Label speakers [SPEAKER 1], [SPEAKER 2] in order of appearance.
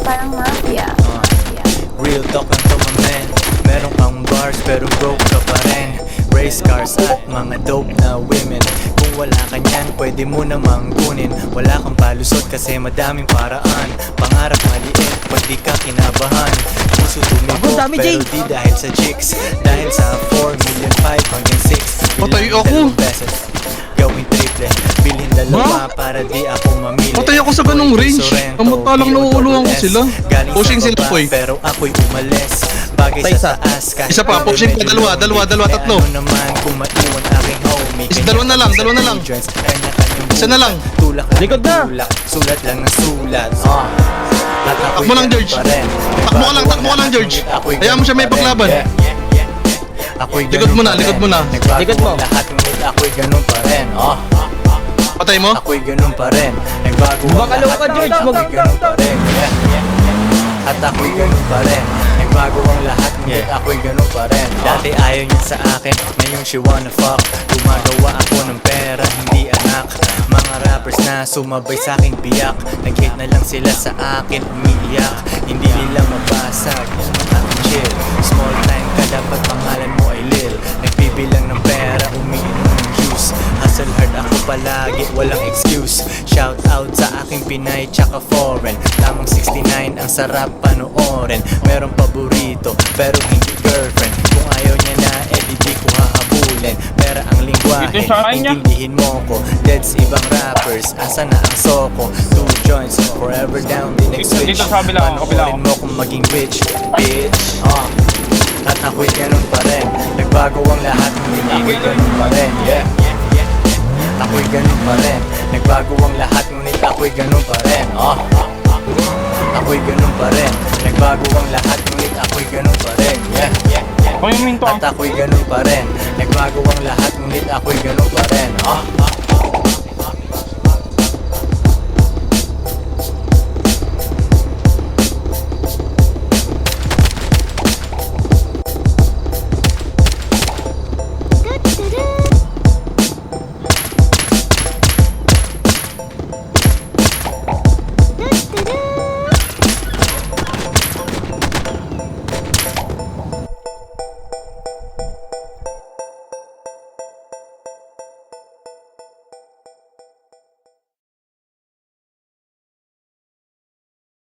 [SPEAKER 1] parang mafia.
[SPEAKER 2] Real talk lang to my man. Meron kang bars pero broke ka pa rin. Race cars at mga dope na women. Kung wala ka niyan, pwede mo namang kunin. Wala kang palusot kasi madaming paraan. Pangarap maliit, pag di ka kinabahan. Puso tumibo pero di dahil sa chicks. Dahil sa 4 million 5 hanggang 6.
[SPEAKER 3] Patay ako.
[SPEAKER 2] Gawin triple, bilhin dalawa para di ako mamili.
[SPEAKER 3] Patay ako sa ganung range. Kamuta lang nauuluhan ko sila. Pushing sila boy.
[SPEAKER 2] Pero ako'y umalis. Bagay sa taas kahit
[SPEAKER 3] isa pa, pushing pa, dalawa, tatlo.
[SPEAKER 2] Ano naman kung maiwan aking homie.
[SPEAKER 3] Dalawa na lang. Isa na lang.
[SPEAKER 2] Tulak
[SPEAKER 4] Likod na.
[SPEAKER 2] Sulat lang ng sulat.
[SPEAKER 3] Takbo lang, George. Takbo ka lang, George. Hayaan mo siya may paglaban. Likod mo na.
[SPEAKER 4] Likod mo.
[SPEAKER 2] Lahat ngunit ako'y ganun pa rin.
[SPEAKER 3] Patay mo?
[SPEAKER 2] Ako'y ganun pa rin. Nagbago ang
[SPEAKER 4] Baka
[SPEAKER 2] lahat,
[SPEAKER 4] ka, George.
[SPEAKER 2] ako'y ganun pa rin. At ako'y ganun pa rin. Nagbago ang lahat, ngunit ako'y ganun pa rin. Dati ayaw niya sa akin, ngayon she wanna fuck. Gumagawa ako ng pera, hindi anak. Mga rappers na sumabay sa aking biyak. Nag-hate na lang sila sa akin, umiiyak. Hindi nila mabasag, at chill. Small time ka, dapat pangalan mo ay Lil. Nagbibilang ng pera, umiinom ng juice. Hustle hard ako palagi, walang excuse. Shout out sa aking Pinay tsaka foreign. Lamang 69 ang sarap panoorin. Meron paborito pero hindi girlfriend. Kung ayaw niya na, edi di ko hahabulin. Pera ang lingwahe, intindihin mo ko. Deads ibang rappers, asa na ang soko. 2 joints, forever down, di next switch. Panoorin mo kung maging rich, bitch. At ako'y ganun pa rin. Nagbago ang lahat, ngunit ako'y ganun pa rin. Ako'y ganun pa rin. Nagbago ang lahat, ngunit ako'y ganun pa rin. Ako'y ganun pa rin. Nagbago ang lahat, ngunit ako'y ganun pa rin. At ako'y ganun pa rin. Nagbago ang lahat, ngunit ako'y ganun pa rin.